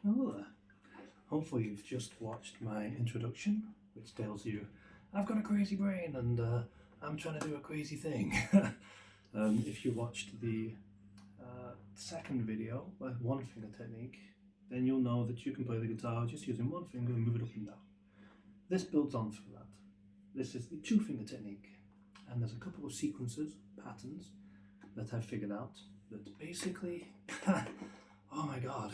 Hello there. Hopefully you've just watched my introduction, which tells you I've got a crazy brain and I'm trying to do a crazy thing. If you watched the second video, one finger technique, then you'll know that you can play the guitar just using one finger and move it up and down. This builds on from that. This is the two finger technique, and there's a couple of sequences, patterns, that I've figured out that basically, oh my god.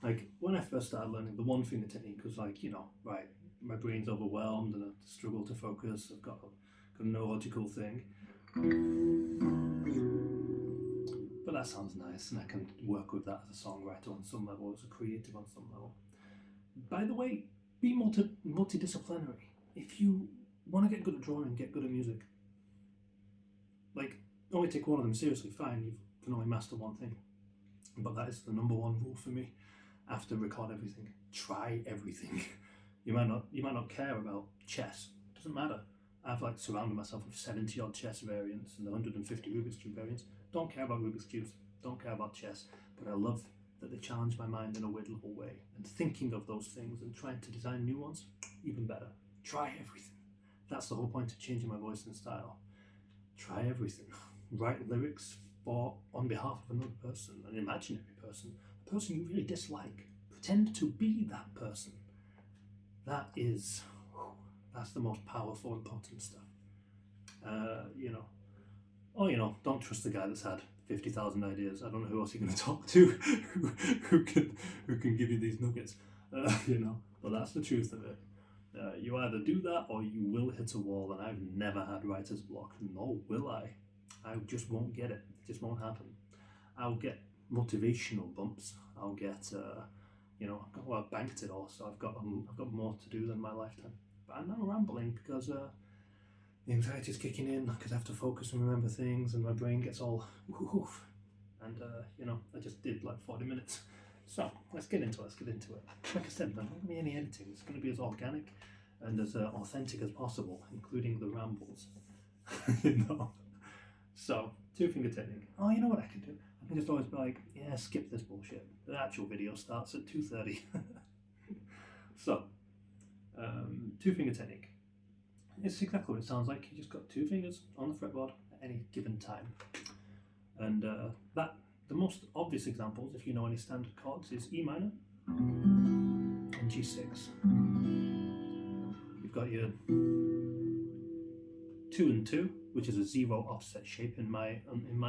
Like, when I first started learning, the one finger technique was like, right, my brain's overwhelmed and I struggle to focus, I've got a neurological thing. But that sounds nice, and I can work with that as a songwriter on some level, as a creative on some level. By the way, be multidisciplinary. If you want to get good at drawing, get good at music, like, only take one of them seriously, fine, you can only master one thing. But that is the number one rule for me. After record everything, try everything. You might not care about chess. Doesn't matter. I've surrounded myself with 70 odd chess variants and 150 Rubik's Cube variants. Don't care about Rubik's Cubes. Don't care about chess. But I love that they challenge my mind in a weird little way. And thinking of those things and trying to design new ones, even better. Try everything. That's the whole point of changing my voice and style. Try everything. Write lyrics on behalf of another person, an imaginary person, a person you really dislike. Pretend to be that person. That's the most powerful and potent stuff. Don't trust the guy that's had 50,000 ideas. I don't know who else you're going to talk to who can give you these nuggets. But that's the truth of it. You either do that or you will hit a wall, and I've never had writer's block, nor will I. I just won't get it. It just won't happen. I'll get motivational bumps. I'll get, I've banked it all, so I've got more to do than my lifetime. But I'm now rambling because the anxiety's kicking in, because I have to focus and remember things, and my brain gets all woof. And I just did 40 minutes. So let's get into it. Like I said, there's not going to be any editing. It's going to be as organic and as authentic as possible, including the rambles. So, two finger technique. Oh, you know what I can do? I can just always be like, yeah, skip this bullshit. The actual video starts at 2:30. So, two finger technique. It's exactly what it sounds like. You just got two fingers on the fretboard at any given time. And the most obvious examples, if you know any standard chords, is E minor and G6. You've got your 2 and 2, which is a zero offset shape in my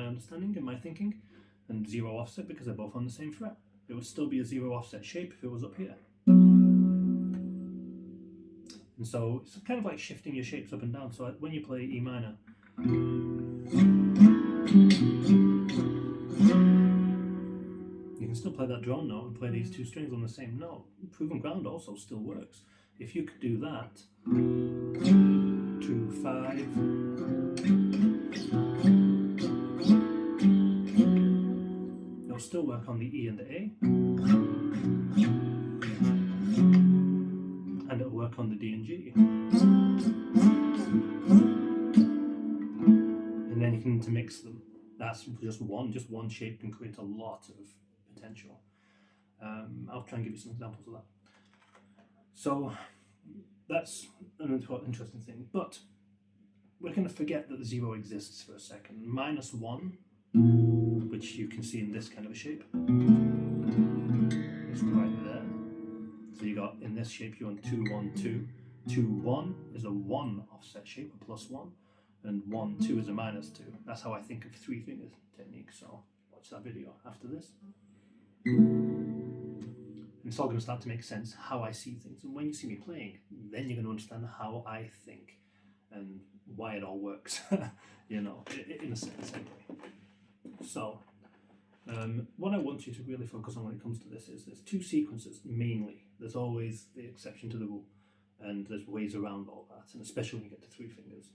understanding, in my thinking, and zero offset because they're both on the same fret. It would still be a zero offset shape if it was up here. And so it's kind of like shifting your shapes up and down. So when you play E minor, you can still play that drone note and play these two strings on the same note. Proven ground also still works. If you could do that, 2, 5, it'll still work on the E and the A, and it'll work on the D and G. And then you can intermix them. That's just one shape can create a lot of potential. I'll try and give you some examples of that. So that's an interesting thing, but we're going to forget that the zero exists for a second. -1, which you can see in this kind of a shape, is right there. So you got, in this shape, you're on 2, 1, 2. 2, 1 is a 1 offset shape, a +1, and 1, 2 is a -2. That's how I think of three finger technique, so watch that video after this. And it's all going to start to make sense how I see things. And when you see me playing, then you're going to understand how I think and why it all works, in a sense anyway. So, what I want you to really focus on when it comes to this is there's two sequences mainly. There's always the exception to the rule, and there's ways around all that, and especially when you get to three fingers.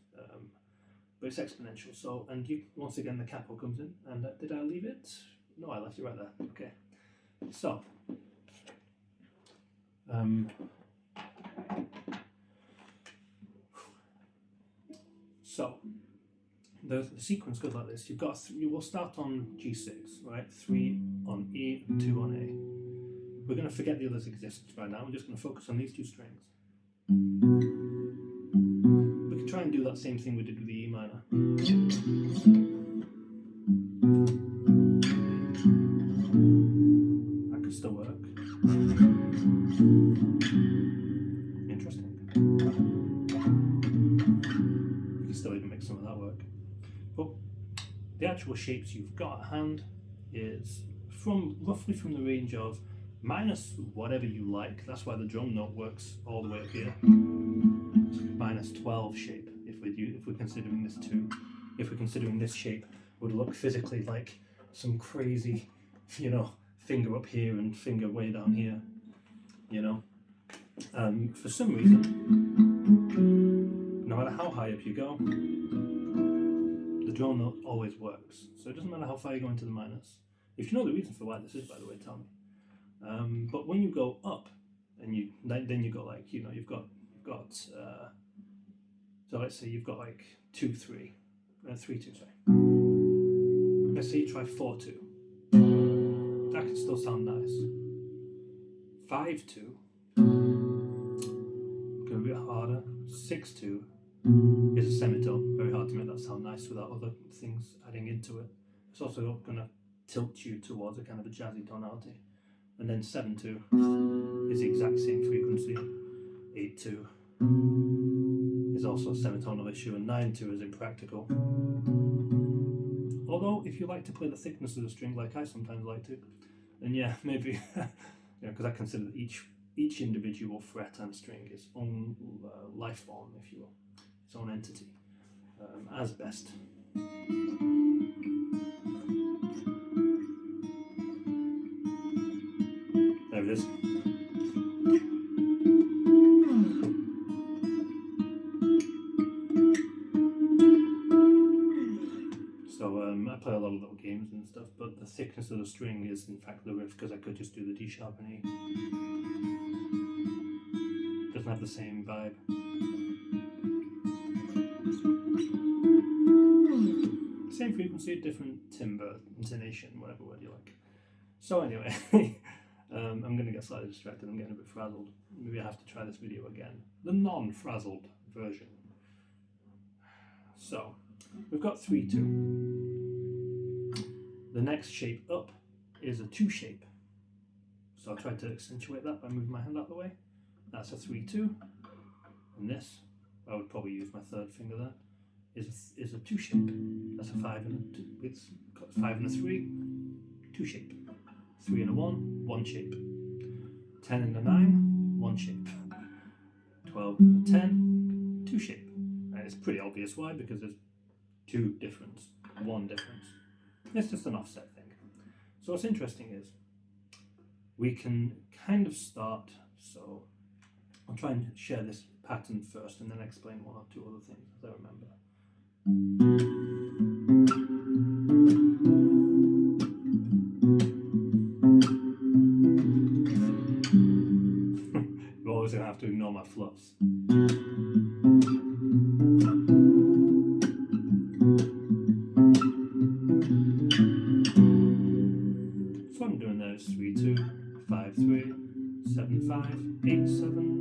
But it's exponential. So, and once again the capo comes in, and did I leave it? No, I left it right there. Okay. So, the sequence goes like this. You will start on G6, right? 3 on E, 2 on A. We're going to forget the others exist right now. I'm just going to focus on these two strings. We can try and do that same thing we did with the E minor. That could still work. Interesting. You can still even make some of that work. But the actual shapes you've got at hand is roughly from the range of minus whatever you like. That's why the drum note works all the way up here. Minus 12 shape if we're considering this 2. If we're considering this shape would look physically like some crazy, you know, finger up here and finger way down here, you know. For some reason, no matter how high up you go, the drum note always works. So it doesn't matter how far you go into the minus. If you know the reason for why this is, by the way, tell me. But when you go up, and then you go like, you know, you've got so let's say you've got like 2 3, 3 2. Sorry. Let's say you try 4 2. That can still sound nice. 5 2. Go a bit harder. 6 2 is a semitone. Very hard to make that sound nice without other things adding into it. It's also going to tilt you towards a kind of a jazzy tonality. And then 7 2 is the exact same frequency. 8 2 is also a semitonal issue, and 9 2 is impractical. Although, if you like to play the thickness of the string, like I sometimes like to, then yeah, maybe, because I consider that each individual fret and string its own life form, if you will, its own entity, as best. There it is. So I play a lot of little games and stuff, but the thickness of the string is in fact the riff, because I could just do the D sharp and E. Doesn't have the same vibe. Same frequency, different timbre, intonation, whatever word you like. So anyway, I'm going to get slightly distracted. I'm getting a bit frazzled. Maybe I have to try this video again. The non-frazzled version. So, we've got 3 2. The next shape up is a 2 shape. So I'll try to accentuate that by moving my hand out of the way. That's a 3 2. And this, I would probably use my third finger there, is a 2 shape. That's a 5 and a 2. It's got 5 and a 3, 2 shape. 3 and a 1, 1 shape. 10 and a 9, 1 shape. 12 and a 10, 2 shape. And it's pretty obvious why, because there's 2 difference, 1 difference. It's just an offset thing. So what's interesting is we can kind of start, so I'll try and share this pattern first and then explain 1 or 2 other things as I remember. You're always going to have to ignore my fluffs. So what I'm doing there is 3 2, 5 3, 7 5, 8 7.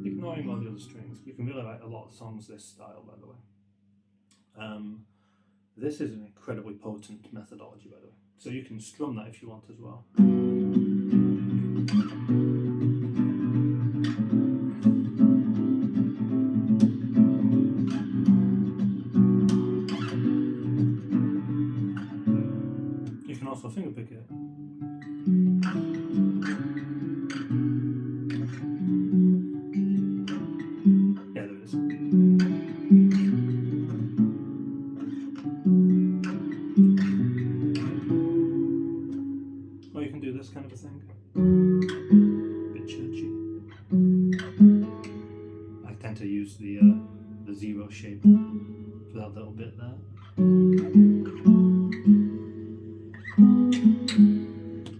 Ignoring all the other strings. You can really write a lot of songs this style, by the way. This is an incredibly potent methodology, by the way. So you can strum that if you want as well. You can also fingerpick it. Yeah, there it is. Or you can do this kind of a thing. A bit churchy. I tend to use the 0 shape for that little bit there.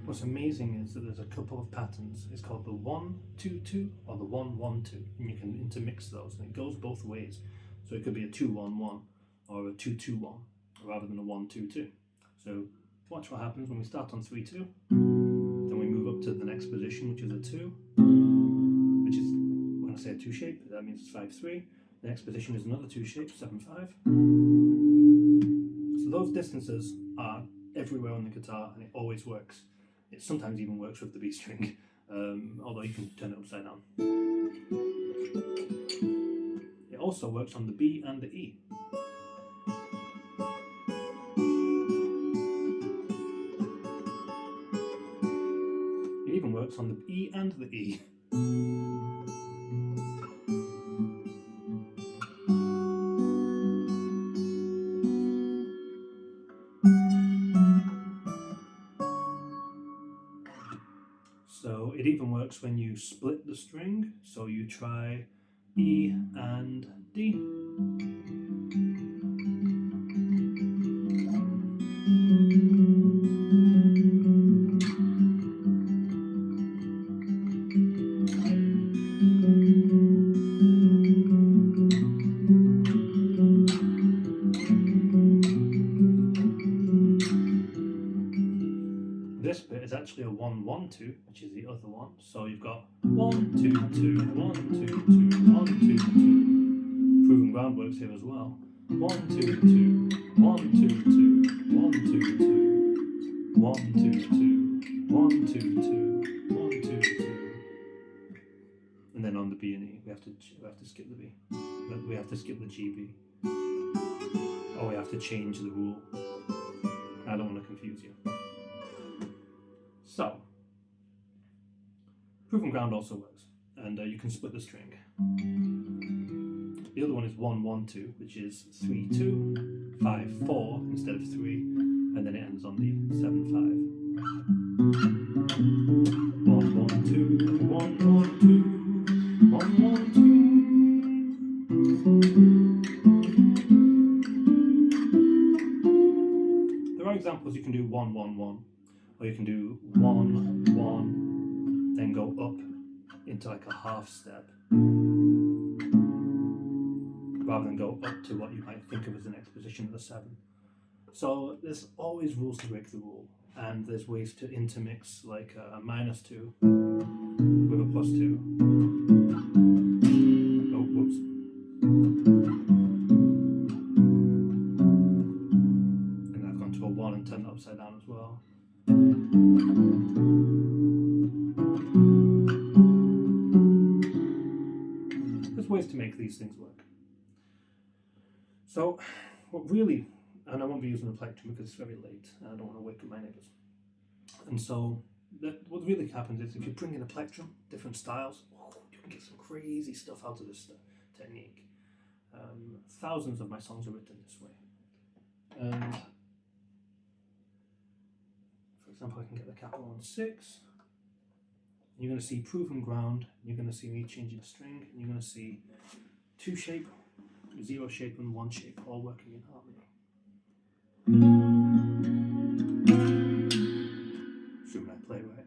What's amazing is that there's a couple of patterns. It's called the 1 2 2 or the 1 1 2, and you can intermix those, and it goes both ways. So it could be a 2 1 1 or a 2 2 1 rather than a 1, 2, 2. So watch what happens when we start on 3, 2. Then we move up to the next position, which is a 2, which is, when I say a 2 shape, that means it's 5, 3. The next position is another 2 shape, 7, 5. So those distances are everywhere on the guitar, and it always works. It sometimes even works with the B string, although you can turn it upside down. It also works on the B and the E. It even works on the E and the E. So it even works when you split the string, so you try E and D. This bit is actually a 1, 1, 2, which is the other one. So you've got 1, 2, 2, 1, 2, 2, 1, 2, 2. Proving ground works here as well. 1, 2, 2, 1, 2, 2, 1, 2, 2, 1, 2, 2, 1, 2, 2, 1, 2, 2. And then on the B and E, we have to skip the B. We have to skip the G, B. Or we have to change the rule. I don't want to confuse you. So, proven ground also works, and you can split the string. The other one is 1, 1, 2, which is 3, 2, 5, 4 instead of 3, and then it ends on the 7, 5. 1, 1, 2, 1, 1, 2, 1, 1, 2. There are examples you can do 1, 1, 1. Or you can do 1, 1, then go up into like a half step, rather than go up to what you might think of as the next position of the 7. So there's always rules to break the rule, and there's ways to intermix like a -2 with a +2. Oh, whoops. And I've gone to a 1 and turned it upside down as well. There's ways to make these things work. So, what really, and I won't be using a plectrum because it's very late and I don't want to wake up my neighbours. And so, what really happens is if you bring in a plectrum, different styles, you can get some crazy stuff out of this technique. Thousands of my songs are written this way. And for example, I can get the capital on 6. You're going to see proven ground, you're going to see me changing the string, and you're going to see 2 shape, 0 shape, and 1 shape all working in harmony. Assuming I play right.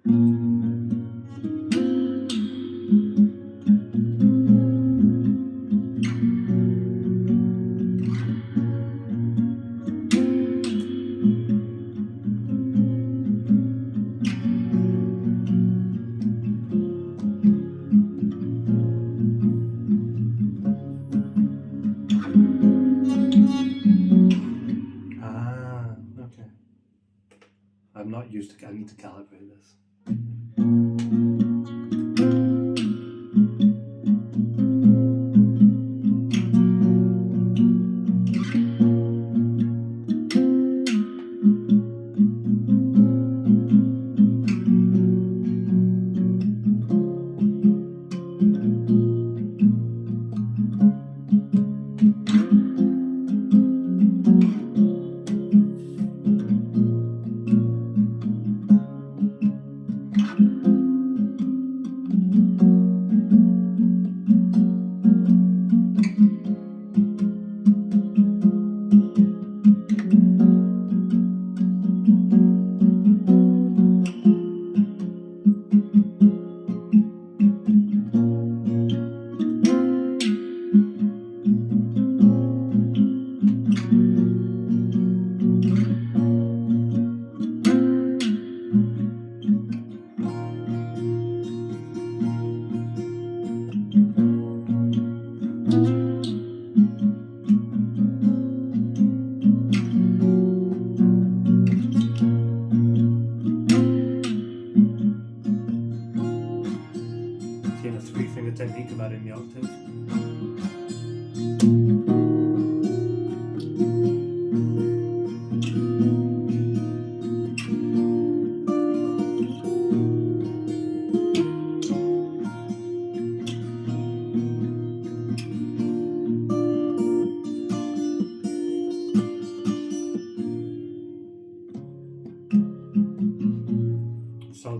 I'm not used to, I need to calibrate this.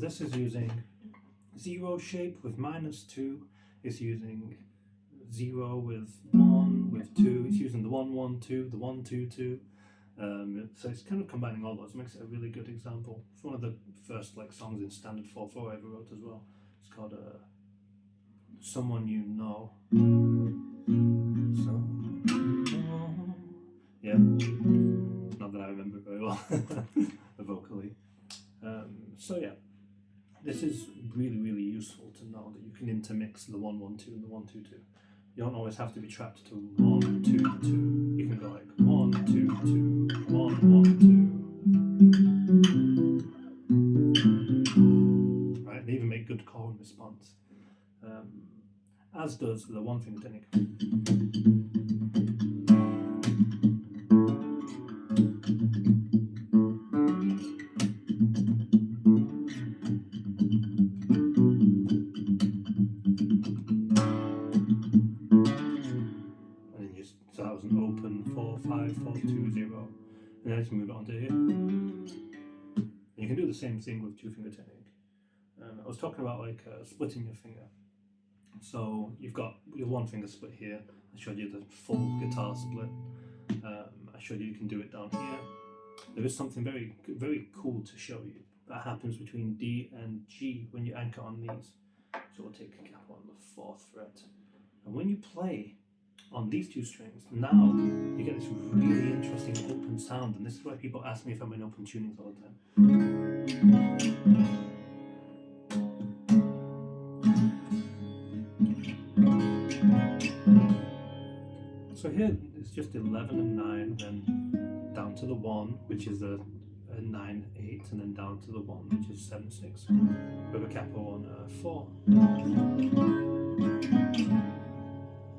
this is using 0 shape with -2. It's using 0 with 1, with 2. It's using the 1 1 2, the 1 2 2. So it's kind of combining all those. It makes it a really good example. It's one of the first like songs in standard 4/4 I ever wrote as well. It's called Someone You Know. So, yeah, not that I remember it very well vocally. So yeah, this is really useful to know that you can intermix the 1 1 2 and the 1 2 2. You don't always have to be trapped to 1 2 2. You can go like 1 2 2 1 1 2. Right, they even make good call and response. As does the one finger technique. So that was an open 4 5 4 2 0, and then just move it onto here. And you can do the same thing with 2-finger technique. I was talking about like splitting your finger. So you've got your 1 finger split here. I showed you the full guitar split. I showed you can do it down here. There is something very cool to show you that happens between D and G when you anchor on these. So we'll take a cap on the 4th fret, and when you play on these 2 strings, now you get this really interesting open sound, and this is why people ask me if I'm in open tunings all the time. So here it's just 11 and 9, then down to the 1, which is a 9 8, and then down to the 1, which is 7 6, with a capo on 4.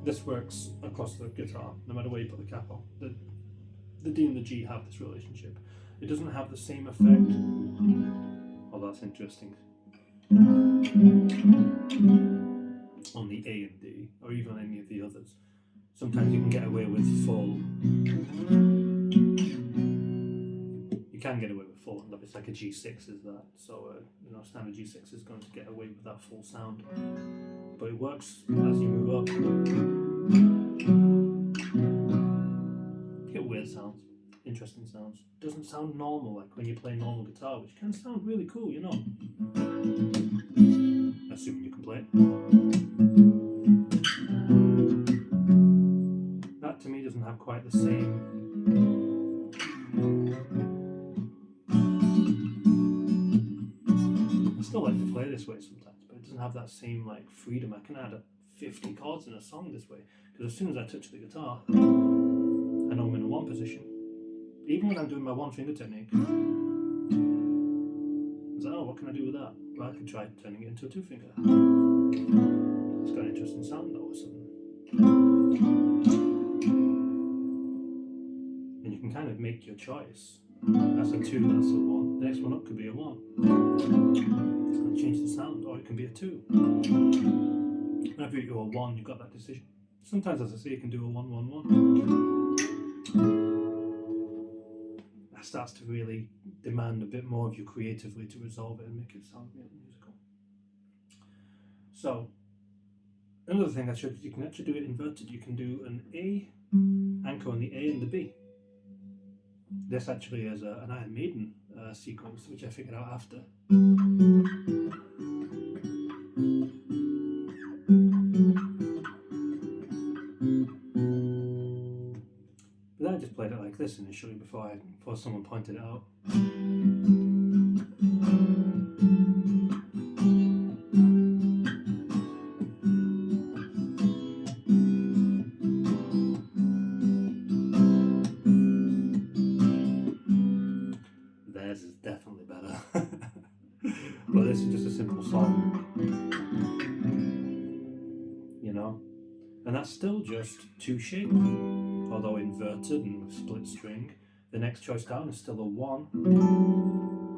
This works across the guitar, no matter where you put the capo. The D and the G have this relationship. It doesn't have the same effect. Oh, that's interesting. On the A and D, or even any of the others. Sometimes you can get away with full. You can get away with full, and it's like a G6 is that. So, standard G6 is going to get away with that full sound. But it works as you move up. You get weird sounds, interesting sounds. Doesn't sound normal like when you play normal guitar, which can sound really cool, Assuming you can play it. That to me doesn't have quite the same. I still like to play this way sometimes, but it doesn't have that same like freedom. I can add 50 chords in a song this way, because as soon as I touch the guitar, I know I'm in a 1 position. Even when I'm doing my 1-finger technique, it's like, oh, what can I do with that? Well, I could try turning it into a 2-finger. It's got an interesting sound though, or something. And you can kind of make your choice. That's a 2, that's a 1. The next one up could be a 1. It's going to change the sound, or it can be a 2. Whenever you do a 1, you've got that decision. Sometimes, as I say, you can do a 1 1 1. That starts to really demand a bit more of you creatively to resolve it and make it sound musical. So, another thing I showed you can actually do it inverted. You can do an A, anchor on the A and the B. This actually is an Iron Maiden sequence, which I figured out after. But I just played it like this initially before someone pointed it out. Theirs is definitely better. But this is just a simple song, and that's still just 2 shape, although inverted and with split string. The next choice down is still a 1,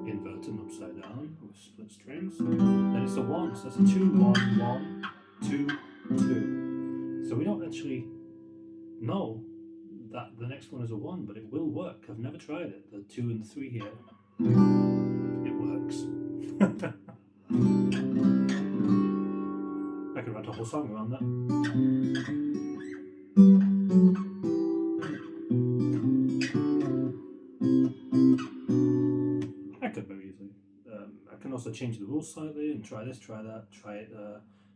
inverted and upside down with split strings. Then it's a 1, so it's a 2 1 1 2 2. So we don't actually know that the next one is a 1, but it will work. I've never tried it. The 2 and the 3 here. It works. I could write a whole song around that. I could very easily. I can also change the rules slightly and try this, try that, try it.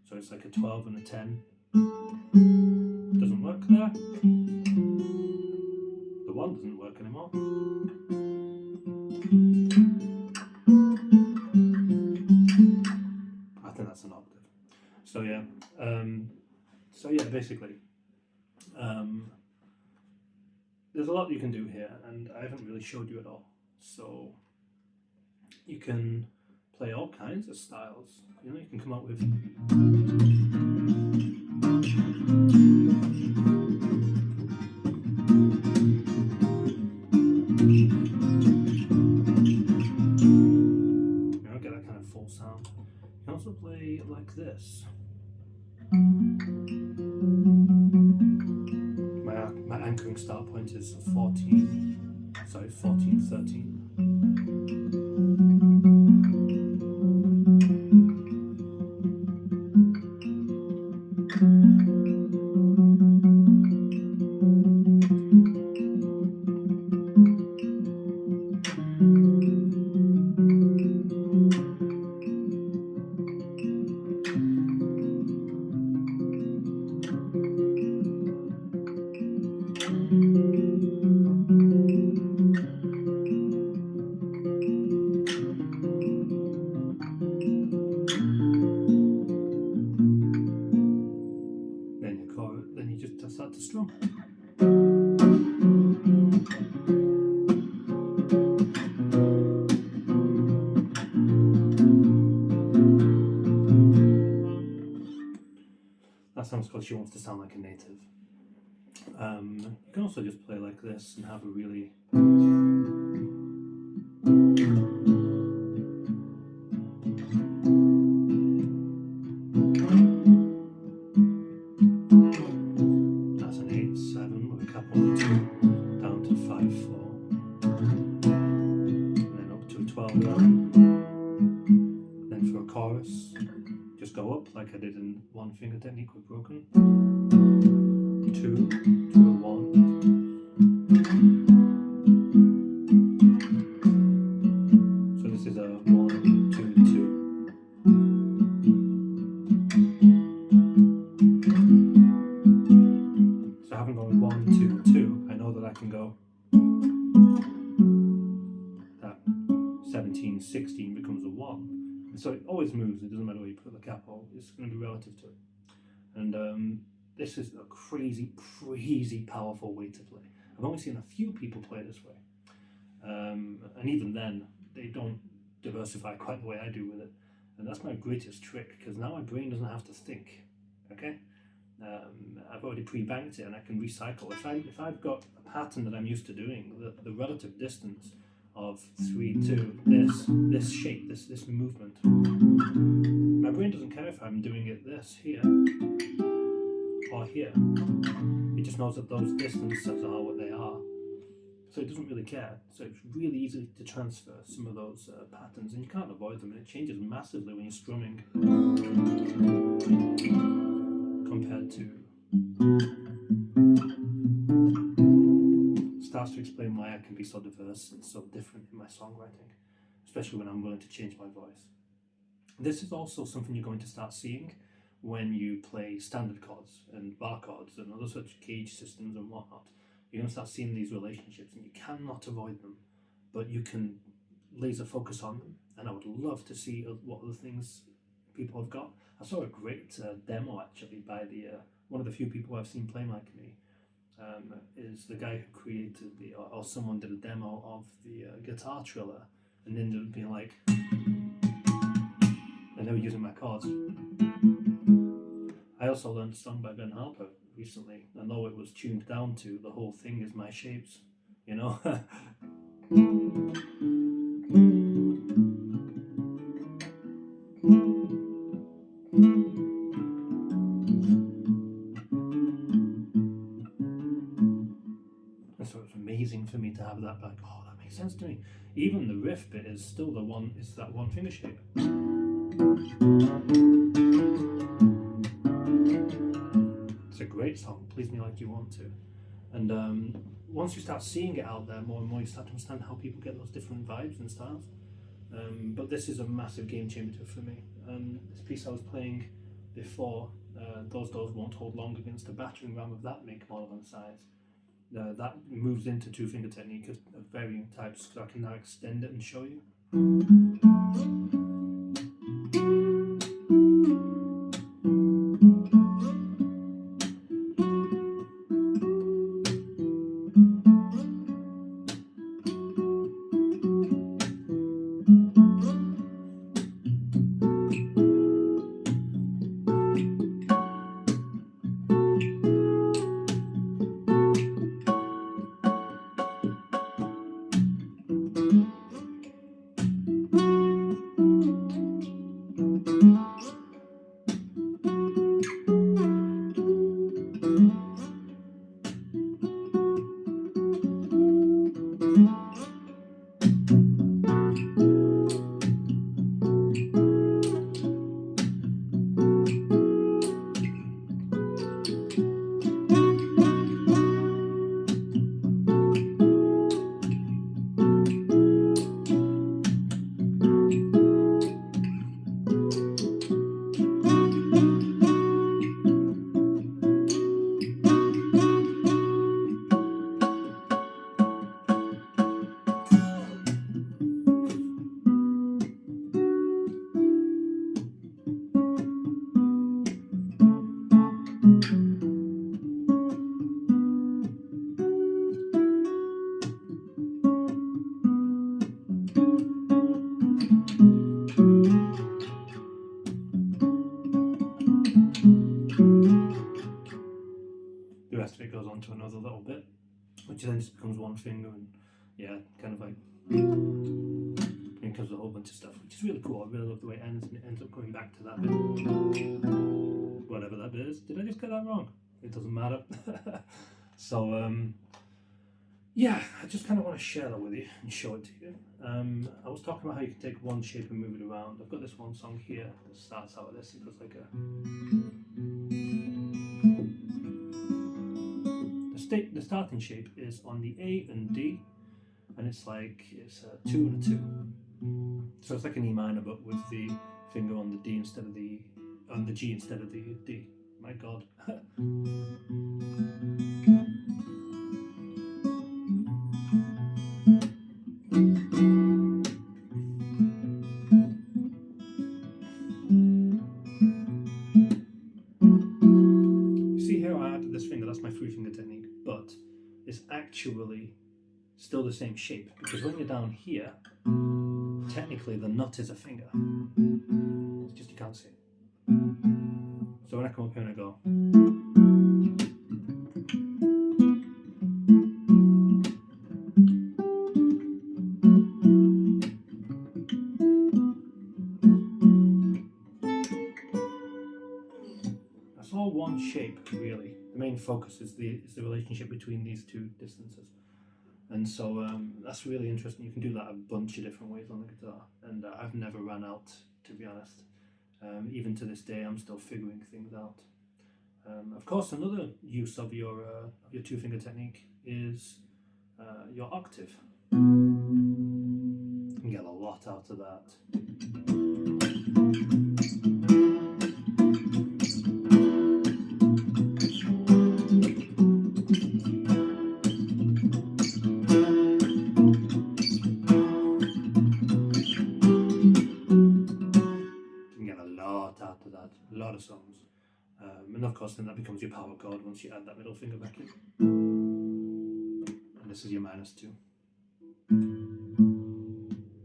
So it's like a 12 and a 10. Doesn't work there. The 1 doesn't work anymore. I think that's an octave. So yeah. Basically, there's a lot you can do here, and I haven't really showed you at all. So you can play all kinds of styles. You know, you can come up with get that kind of full sound. You can also play like this. My anchoring start point is 14, 13. Then you just start to strum. That sounds because she wants to sound like a native. You can also just play like this and have a really that's an 8/7 with a couple of 2 down to 5/4, and then up to a 12/11. Then for a chorus, just go up like I did in one finger technique with broken. 2 to a 1. So this is a 1, 2, 2. So having gone 1, 2, 2, I know that I can go that 17, 16 becomes a 1. And so it always moves, it doesn't matter where you put the capo, it's going to be relative to it. And this is a crazy powerful way to play. I've only seen a few people play this way. And even then, they don't diversify quite the way I do with it. And that's my greatest trick, because now my brain doesn't have to think, okay? I've already pre-banked it and I can recycle. If I've got a pattern that I'm used to doing, the relative distance of 3, 2, this shape, this movement, my brain doesn't care if I'm doing it this here or here. It just knows that those distances are what they are. So it doesn't really care. So it's really easy to transfer some of those patterns, and you can't avoid them, and it changes massively when you're strumming compared to... Starts to explain why I can be so diverse and so different in my songwriting, especially when I'm willing to change my voice. This is also something you're going to start seeing when you play standard chords and bar chords and other such gauge systems and whatnot. You're going to start seeing these relationships, and you cannot avoid them, but you can laser focus on them. And I would love to see what other things people have got. I saw a great demo actually by one of the few people I've seen play like me. Is the guy who created or someone did a demo of the guitar triller, and ended up being like, and they were using my chords. I also learned a song by Ben Harper recently, and though it was tuned down to the whole thing is my shapes, you know. And so it's amazing for me to have that, like, oh, that makes sense to me. Even the riff bit is still that one finger shape. It's a great song, Please Me Like You Want To. And once you start seeing it out there more and more, you start to understand how people get those different vibes and styles. But this is a massive game changer for me. This piece I was playing before, Those Doors Won't Hold Long, against a battering ram of that make, model, and size. That moves into two-finger technique of varying types, so I can now extend it and show you. The rest of it goes on to another little bit, which then just becomes one finger, and yeah, kind of like, and comes a whole bunch of stuff, which is really cool. I really love the way it ends, and it ends up going back to that bit, whatever that bit is. Did I just get that wrong? It doesn't matter. So yeah, I just kind of want to share that with you and show it to you. I was talking about how you can take one shape and move it around. I've got this one song here that starts out with this. It goes like a. The starting shape is on the A and D, and it's a 2 and a 2. So it's like an E minor, but with the finger on the D instead of the G instead of the D. My God. You see here I added this finger, that's my 3-finger technique, but it's actually still the same shape, because when you're down here, technically the nut is a finger. It's just you can't see it. So when I come up here and I go, that's all one shape, really. The main focus is the relationship between these two distances. And so that's really interesting. You can do that a bunch of different ways on the guitar, and I've never run out, to be honest. Even to this day, I'm still figuring things out. Of course, another use of your 2-finger technique is your octave. You can get a lot out of that. A lot of songs, and of course then that becomes your power chord once you add that middle finger back in, and this is your -2.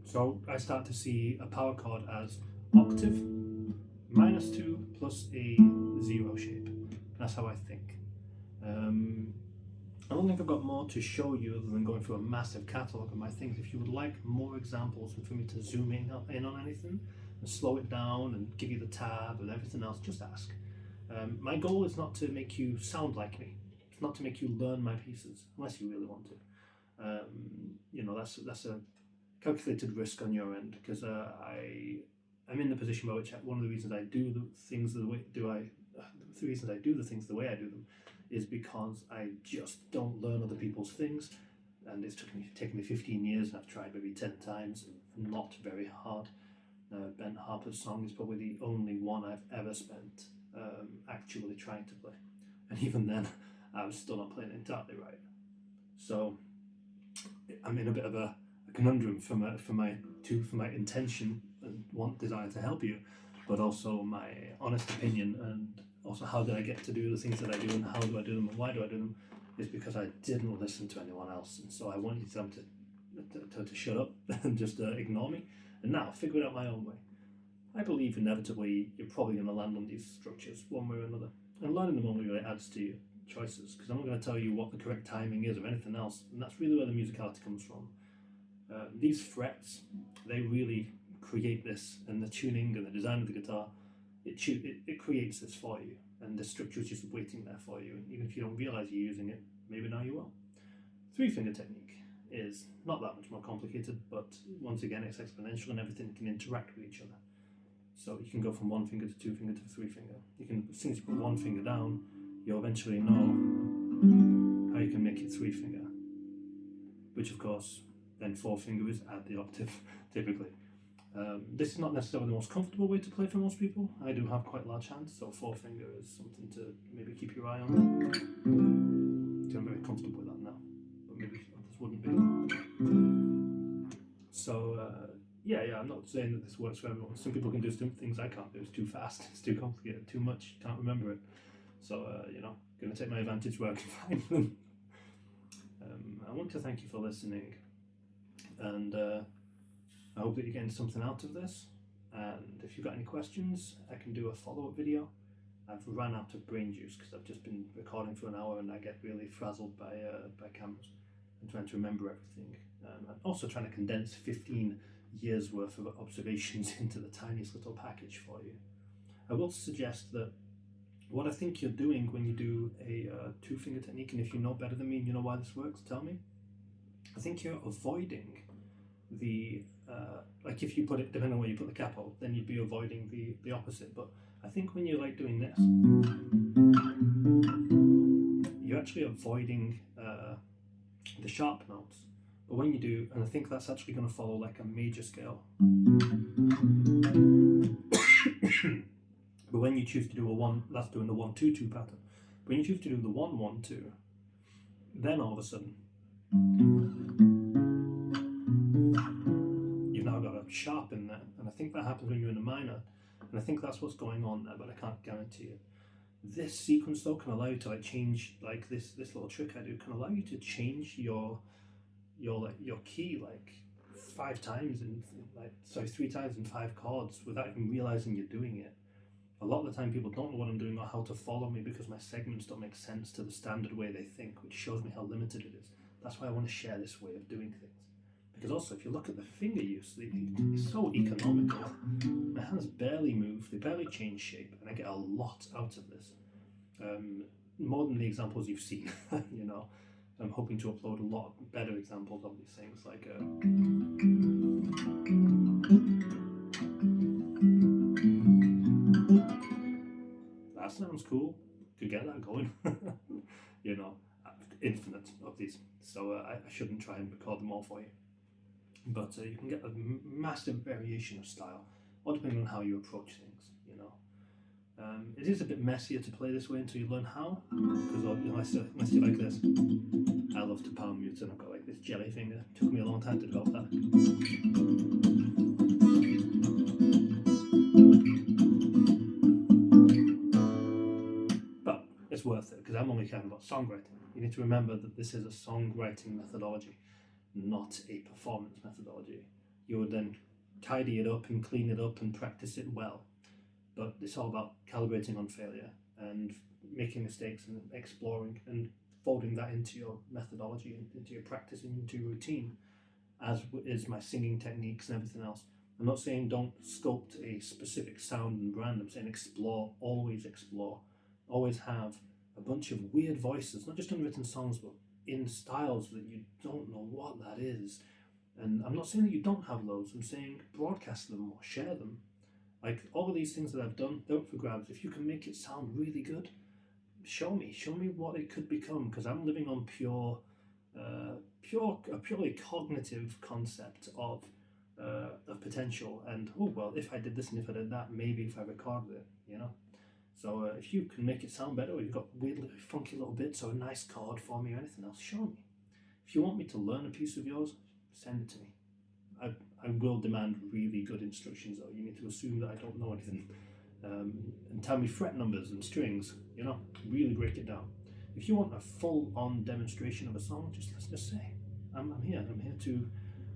So I start to see a power chord as octave, -2 plus a 0 shape. That's how I think. I don't think I've got more to show you other than going through a massive catalogue of my things. If you would like more examples and for me to zoom in on anything and slow it down and give you the tab and everything else, just ask. My goal is not to make you sound like me. It's not to make you learn my pieces, unless you really want to. You know, that's a calculated risk on your end, because I'm in the position by which one of the reasons I do the things the way the reasons I do the things the way I do them is because I just don't learn other people's things, and it's taken me 15 years, and I've tried maybe 10 times, not very hard. Ben Harper's song is probably the only one I've ever spent actually trying to play, and even then, I was still not playing it entirely right. So I'm in a bit of a conundrum for my intention and desire to help you, but also my honest opinion, and also how did I get to do the things that I do, and how do I do them, and why do I do them, is because I didn't listen to anyone else, and so I wanted them to shut up and just ignore me, and now figure it out my own way. I believe inevitably you're probably going to land on these structures one way or another, and learning them only really adds to your choices, because I'm not going to tell you what the correct timing is or anything else, and that's really where the musicality comes from. These frets, they really create this, and the tuning and the design of the guitar, it creates this for you, and the structure is just waiting there for you, and even if you don't realise you're using it, maybe now you will. 3-finger technique is not that much more complicated, but once again it's exponential and everything can interact with each other. So you can go from 1 finger to 2 finger to 3 finger. You can, as soon as you put 1 finger down, you'll eventually know how you can make it 3 finger, which of course then 4 finger is add the octave typically. This is not necessarily the most comfortable way to play for most people. I do have quite large hands, so 4 finger is something to maybe keep your eye on. I'm very comfortable with that now, but maybe others wouldn't be. So yeah, I'm not saying that this works for everyone. Some people can do some things I can't do. It's too fast, it's too complicated, too much, can't remember it. So gonna take my advantage where I can find them. I want to thank you for listening, and I hope that you're getting something out of this, and if you've got any questions, I can do a follow-up video. I've run out of brain juice because I've just been recording for an hour and I get really frazzled by cameras and trying to remember everything. And also trying to condense 15 years worth of observations into the tiniest little package for you. I will suggest that what I think you're doing when you do a 2-finger technique, and if you know better than me and you know why this works, tell me. I think you're avoiding the like if you put it, depending on where you put the capo, then you'd be avoiding the opposite. But I think when you're like doing this, you're actually avoiding the sharp notes. But when you do, and I think that's actually going to follow like a major scale. But when you choose to do a 1, that's doing the 1-2-2 pattern. But when you choose to do the 1-1-2, then all of a sudden you've now got a sharp in there, and I think that happens when you're in a minor, and I think that's what's going on there, but I can't guarantee it. This sequence though can allow you to like change, like this little trick I do can allow you to change your key like 3 times in 5 chords without even realizing you're doing it. A lot of the time people don't know what I'm doing or how to follow me because my segments don't make sense to the standard way they think, which shows me how limited it is. That's why I want to share this way of doing things. Because also, if you look at the finger use, it's so economical. My hands barely move, they barely change shape, and I get a lot out of this. More than the examples you've seen, you know. I'm hoping to upload a lot better examples of these things, like that sounds cool. Could get that going. You know, infinite of these. So I shouldn't try and record them all for you. But you can get a massive variation of style, or depending on how you approach things, you know. It is a bit messier to play this way until you learn how, because unless you like this, I love to palm mute, and I've got like this jelly finger. It took me a long time to develop that. But it's worth it, because I'm only caring about songwriting. You need to remember that this is a songwriting methodology, not a performance methodology. You would then tidy it up and clean it up and practice it well. But it's all about calibrating on failure and making mistakes and exploring and folding that into your methodology, into your practice, and into your routine, as is my singing techniques and everything else. I'm not saying don't sculpt a specific sound and brand. I'm saying explore, always have a bunch of weird voices, not just in written songs, but in styles that you don't know what that is. And I'm not saying that you don't have those. I'm saying broadcast them or share them. Like all of these things that I've done, they're up for grabs. If you can make it sound really good, show me what it could become, because I'm living on a purely cognitive concept of potential, and oh well, if I did this and if I did that, maybe if I recorded it, you know. So if you can make it sound better, or you've got weird, funky little bits, or a nice chord for me, or anything else, show me. If you want me to learn a piece of yours, send it to me. I will demand really good instructions, though. You need to assume that I don't know anything, and tell me fret numbers and strings. You know, really break it down. If you want a full-on demonstration of a song, let's just say, I'm here. I'm here to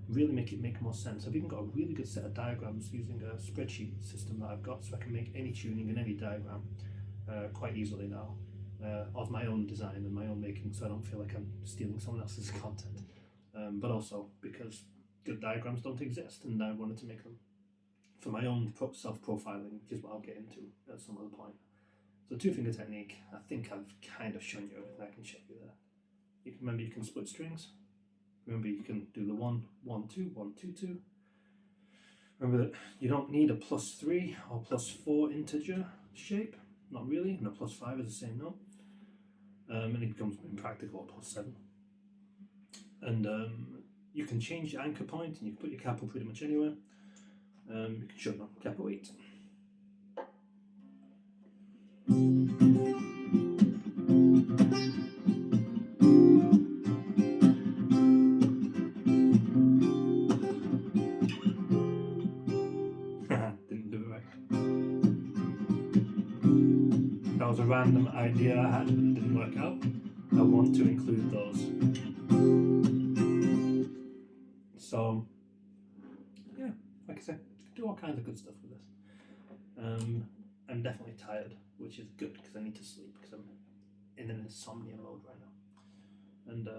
really make it make more sense. I've even got a really good set of diagrams using a spreadsheet system that I've got, so I can make any tuning in any diagram quite easily now, of my own design and my own making, so I don't feel like I'm stealing someone else's content. But also because good diagrams don't exist, and I wanted to make them for my own self-profiling, which is what I'll get into at some other point. So two-finger technique, I think I've kind of shown you everything I can show you there. You can remember you can split strings. Remember you can do the 1, 1, 2, 1, 2, 2. Remember that you don't need a +3 or +4 integer shape, not really, and a +5 is the same note. And it becomes impractical at +7. And you can change your anchor point, and you can put your capo pretty much anywhere. You can shut down capo 8. Didn't do it right. That was a random idea I had, but it didn't work out. I want to include those. So, yeah, like I said, do all kinds of good stuff with this. I'm definitely tired, which is good because I need to sleep, because I'm in an insomnia mode right now. And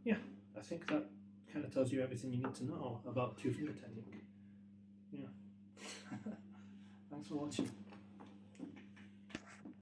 yeah, I think that kind of tells you everything you need to know about two-finger technique. Yeah. Thanks for watching.